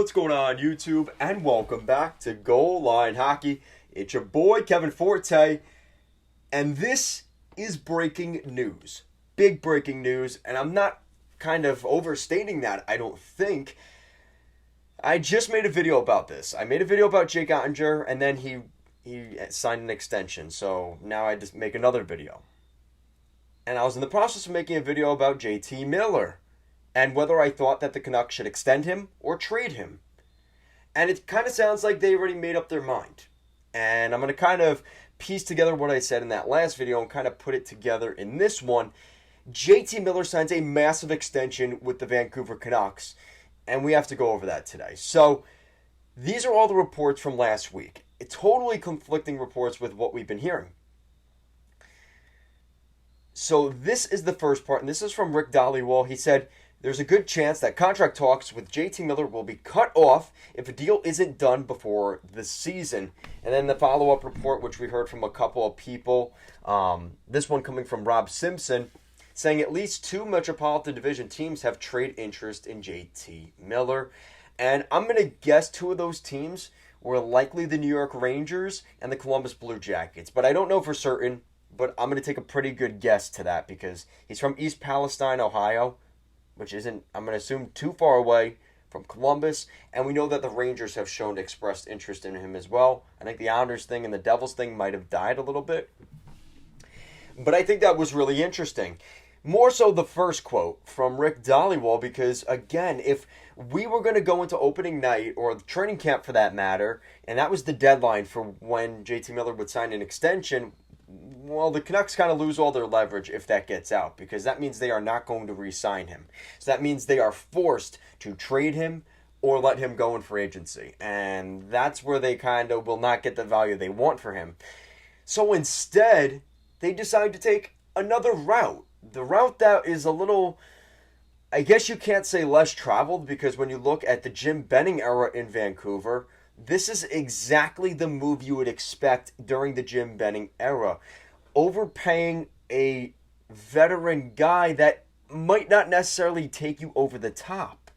What's going on, YouTube? And welcome back to Goal Line Hockey. It's your boy, Kevin Forte, and this is breaking news. Big breaking news, and I'm not kind of overstating that, I don't think. I just made a video about this. I made a video about Jake Ottinger, and then he signed an extension, so now I just make another video. And I was in the process of making a video about JT Miller and whether I thought that the Canucks should extend him or trade him. And it kind of sounds like they already made up their mind. And I'm going to kind of piece together what I said in that last video and kind of put it together in this one. JT Miller signs a massive extension with the Vancouver Canucks, and we have to go over that today. So these are all the reports from last week. It's totally conflicting reports with what we've been hearing. So this is the first part, and this is from Rick Dhaliwal. He said, there's a good chance that contract talks with JT Miller will be cut off if a deal isn't done before the season. And then the follow-up report, which we heard from a couple of people, this one coming from Rob Simpson, saying at least two Metropolitan Division teams have trade interest in JT Miller. And I'm going to guess two of those teams were likely the New York Rangers and the Columbus Blue Jackets. But I don't know for certain, but I'm going to take a pretty good guess to that because he's from East Palestine, Ohio, which isn't, I'm going to assume, too far away from Columbus. And we know that the Rangers have shown expressed interest in him as well. I think the Islanders thing and the Devils thing might have died a little bit. But I think that was really interesting. More so the first quote from Rick Dhaliwal, because, again, if we were going to go into opening night, or the training camp for that matter, and that was the deadline for when JT Miller would sign an extension, well, the Canucks kind of lose all their leverage if that gets out, because that means they are not going to re-sign him. So that means they are forced to trade him or let him go in free agency. And that's where they kind of will not get the value they want for him. So instead, they decide to take another route. The route that is a little, I guess you can't say less traveled, because when you look at the Jim Benning era in Vancouver, this is exactly the move you would expect during the Jim Benning era. Overpaying a veteran guy that might not necessarily take you over the top.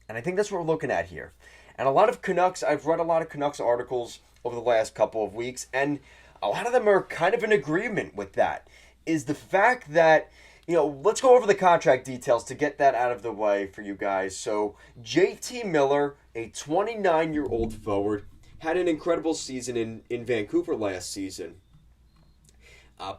And I think that's what we're looking at here. And a lot of Canucks, I've read a lot of Canucks articles over the last couple of weeks, and a lot of them are kind of in agreement with that. Is the fact that, let's go over the contract details to get that out of the way for you guys. So, JT Miller, a 29-year-old forward, had an incredible season in Vancouver last season.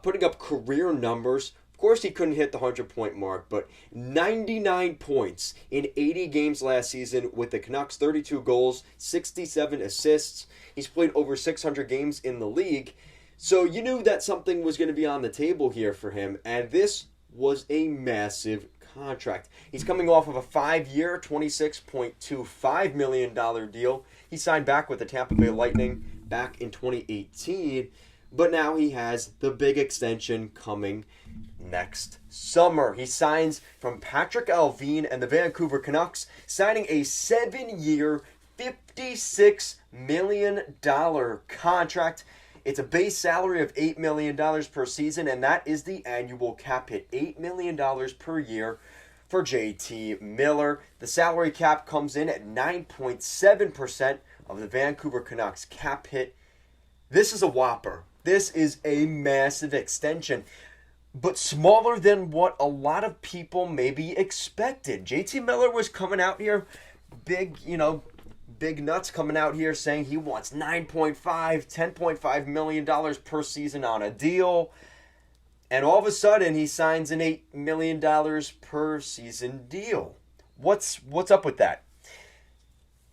Putting up career numbers. Of course, he couldn't hit the 100-point mark, but 99 points in 80 games last season with the Canucks, 32 goals, 67 assists. He's played over 600 games in the league. So you knew that something was going to be on the table here for him, and this was a massive contract. He's coming off of a 5-year, $26.25 million deal. He signed back with the Tampa Bay Lightning back in 2018, but now he has the big extension coming next summer. He signs from Patrick Allvin and the Vancouver Canucks, signing a 7-year, $56 million contract. It's a base salary of $8 million per season, and that is the annual cap hit, $8 million per year for JT Miller. The salary cap comes in at 9.7% of the Vancouver Canucks cap hit. This is a whopper. This is a massive extension, but smaller than what a lot of people maybe expected. JT Miller was coming out here big nuts coming out here saying he wants $10.5 million per season on a deal. And all of a sudden, he signs an $8 million per season deal. What's up with that?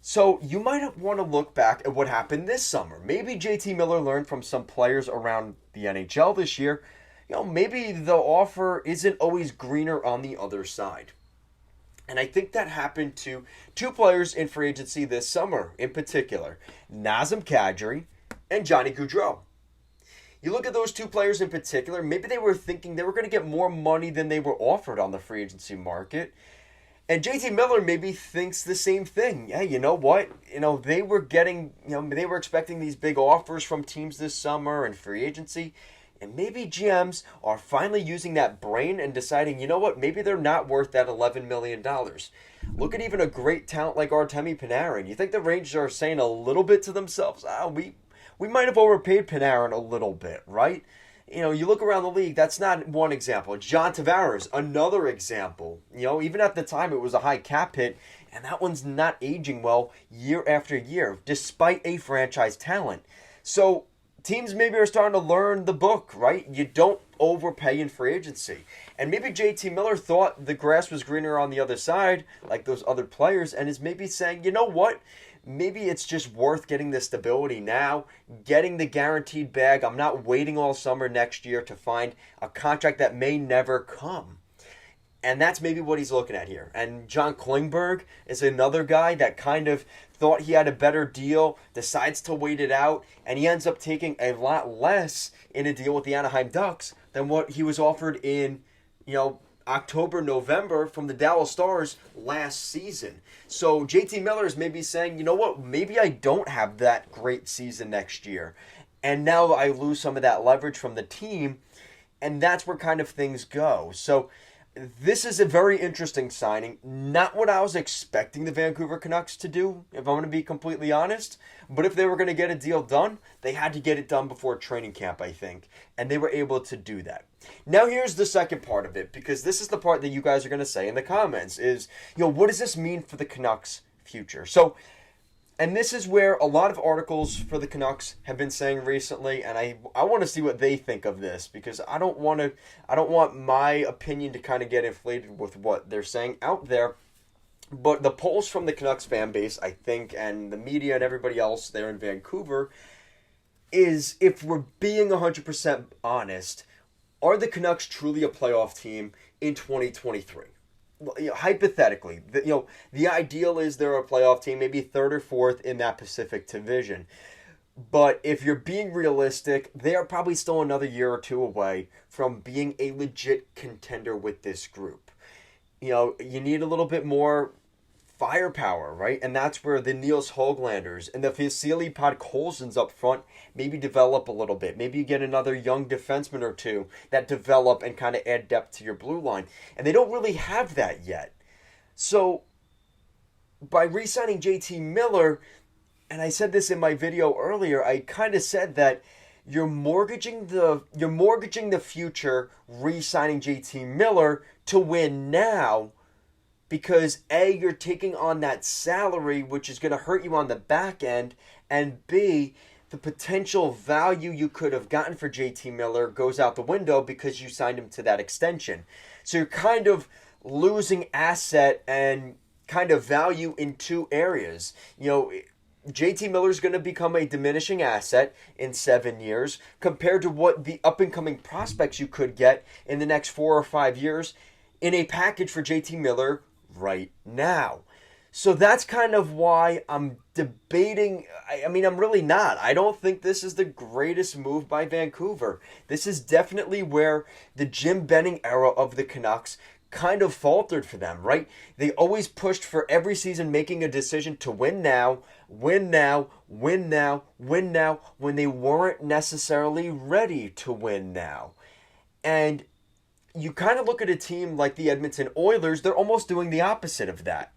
So you might want to look back at what happened this summer. Maybe JT Miller learned from some players around the NHL this year. Maybe the offer isn't always greener on the other side. And I think that happened to two players in free agency this summer in particular, Nazem Kadri and Johnny Gaudreau. You look at those two players in particular, maybe they were thinking they were going to get more money than they were offered on the free agency market. And JT Miller maybe thinks the same thing. Yeah, you know what? They were expecting these big offers from teams this summer and free agency. And maybe GMs are finally using that brain and deciding, you know what, maybe they're not worth that $11 million. Look at even a great talent like Artemi Panarin. You think the Rangers are saying a little bit to themselves, we might have overpaid Panarin a little bit, right? You look around the league, that's not one example. John Tavares, another example. Even at the time, it was a high cap hit, and that one's not aging well year after year, despite a franchise talent. So teams maybe are starting to learn the book, right? You don't overpay in free agency. And maybe JT Miller thought the grass was greener on the other side, like those other players, and is maybe saying, you know what? Maybe it's just worth getting the stability now, getting the guaranteed bag. I'm not waiting all summer next year to find a contract that may never come. And that's maybe what he's looking at here. And John Klingberg is another guy that kind of thought he had a better deal, decides to wait it out, and he ends up taking a lot less in a deal with the Anaheim Ducks than what he was offered in, October, November from the Dallas Stars last season. So JT Miller is maybe saying, you know what, maybe I don't have that great season next year. And now I lose some of that leverage from the team, and that's where kind of things go. So this is a very interesting signing. Not what I was expecting the Vancouver Canucks to do, if I'm going to be completely honest. But if they were going to get a deal done, they had to get it done before training camp, I think. And they were able to do that. Now here's the second part of it, because this is the part that you guys are going to say in the comments is, what does this mean for the Canucks' future? So, and this is where a lot of articles for the Canucks have been saying recently, and I want to see what they think of this, because I don't want my opinion to kind of get inflated with what they're saying out there. But the polls from the Canucks fan base, I think, and the media and everybody else there in Vancouver, is, if we're being 100% honest, are the Canucks truly a playoff team in 2023? Hypothetically, the ideal is they're a playoff team, maybe third or fourth in that Pacific Division. But if you're being realistic, they are probably still another year or two away from being a legit contender with this group. You need a little bit more firepower, right? And that's where the Niels Höglanders and the Vasily Podkolzins up front maybe develop a little bit. Maybe you get another young defenseman or two that develop and kind of add depth to your blue line. And they don't really have that yet. So by re-signing JT Miller, and I said this in my video earlier, I kind of said that you're mortgaging the future re-signing JT Miller to win now, because A, you're taking on that salary, which is going to hurt you on the back end, and B, the potential value you could have gotten for JT Miller goes out the window because you signed him to that extension. So you're kind of losing asset and kind of value in two areas. JT Miller is going to become a diminishing asset in 7 years compared to what the up-and-coming prospects you could get in the next 4 or 5 years in a package for JT Miller right now. So that's kind of why I'm debating. I'm really not. I don't think this is the greatest move by Vancouver. This is definitely where the Jim Benning era of the Canucks kind of faltered for them, right? They always pushed for every season making a decision to win now, when they weren't necessarily ready to win now. And you kind of look at a team like the Edmonton Oilers, they're almost doing the opposite of that.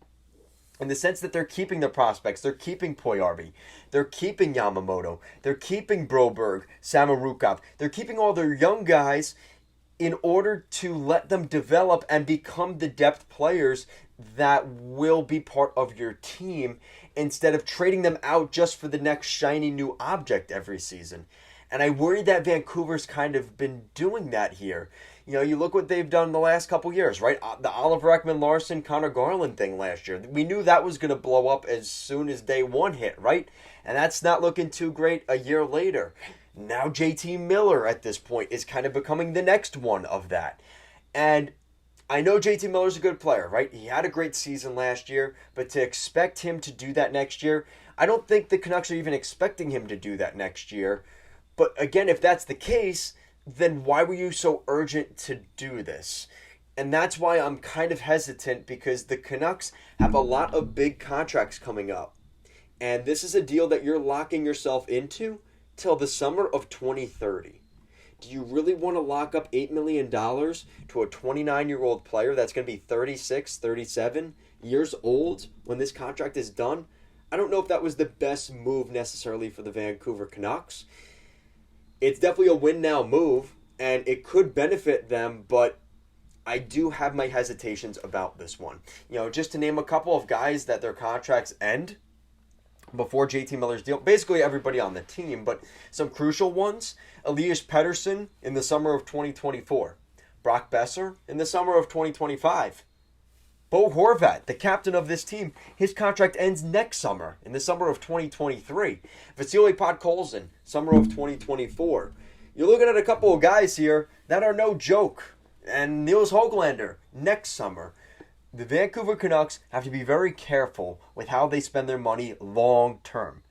In the sense that they're keeping their prospects, they're keeping Puljujarvi, they're keeping Yamamoto, they're keeping Broberg, Samorukov, they're keeping all their young guys in order to let them develop and become the depth players that will be part of your team, instead of trading them out just for the next shiny new object every season. And I worry that Vancouver's kind of been doing that here. You look what they've done the last couple years, right? The Oliver Ekman-Larsson, Connor Garland thing last year. We knew that was going to blow up as soon as day one hit, right? And that's not looking too great a year later. Now JT Miller at this point is kind of becoming the next one of that. And I know JT Miller's a good player, right? He had a great season last year, but to expect him to do that next year, I don't think the Canucks are even expecting him to do that next year. But again, if that's the case, then why were you so urgent to do this? And that's why I'm kind of hesitant, because the Canucks have a lot of big contracts coming up. And this is a deal that you're locking yourself into till the summer of 2030. Do you really want to lock up $8 million to a 29-year-old player that's going to be 36, 37 years old when this contract is done. I don't know if that was the best move necessarily for the Vancouver Canucks. It's definitely a win now move, and it could benefit them, but I do have my hesitations about this one. Just to name a couple of guys that their contracts end before JT Miller's deal, basically everybody on the team, but some crucial ones. Elias Pettersson in the summer of 2024. Brock Besser in the summer of 2025. Bo Horvat, the captain of this team, his contract ends next summer, in the summer of 2023. Vasily Podkolzin, summer of 2024. You're looking at a couple of guys here that are no joke. And Niels Höglander, next summer. The Vancouver Canucks have to be very careful with how they spend their money long term.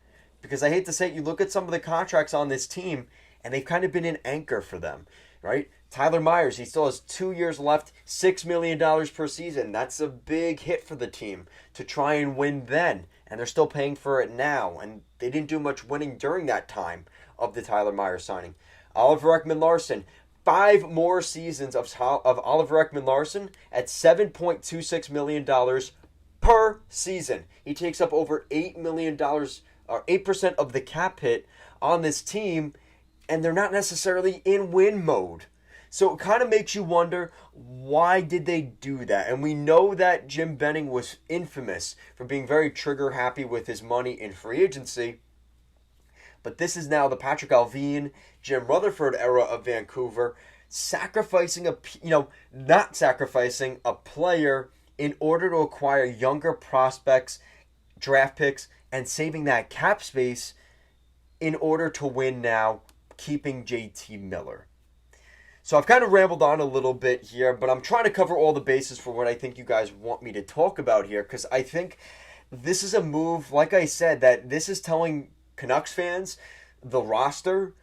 Because I hate to say it, you look at some of the contracts on this team, and they've kind of been an anchor for them, right? Tyler Myers, he still has 2 years left, $6 million per season. That's a big hit for the team to try and win then. And they're still paying for it now. And they didn't do much winning during that time of the Tyler Myers signing. Oliver Ekman-Larsson, 5 more seasons of Oliver Ekman-Larsson at $7.26 million per season. He takes up over $8 million, or 8% of the cap hit on this team, and they're not necessarily in win mode. So it kind of makes you wonder, why did they do that? And we know that Jim Benning was infamous for being very trigger happy with his money in free agency. But this is now the Patrick Allvin, Jim Rutherford era of Vancouver, not sacrificing a player in order to acquire younger prospects, draft picks, and saving that cap space in order to win now, keeping JT Miller. So I've kind of rambled on a little bit here, but I'm trying to cover all the bases for what I think you guys want me to talk about here, because I think this is a move, like I said, that this is telling Canucks fans, the roster,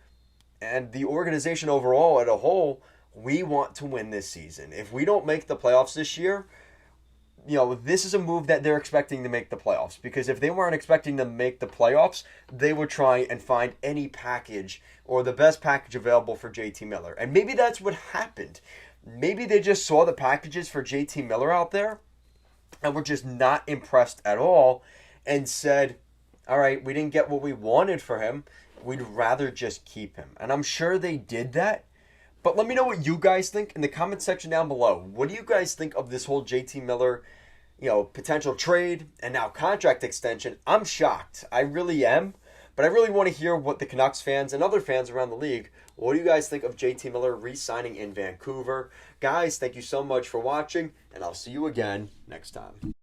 and the organization overall as a whole, we want to win this season. If we don't make the playoffs this year, this is a move that they're expecting to make the playoffs. Because if they weren't expecting to make the playoffs, they would try and find any package or the best package available for JT Miller. And maybe that's what happened. Maybe they just saw the packages for JT Miller out there and were just not impressed at all and said, all right, we didn't get what we wanted for him. We'd rather just keep him. And I'm sure they did that. But let me know what you guys think in the comment section down below. What do you guys think of this whole JT Miller, potential trade and now contract extension? I'm shocked. I really am. But I really want to hear what the Canucks fans and other fans around the league, what do you guys think of JT Miller re-signing in Vancouver? Guys, thank you so much for watching, and I'll see you again next time.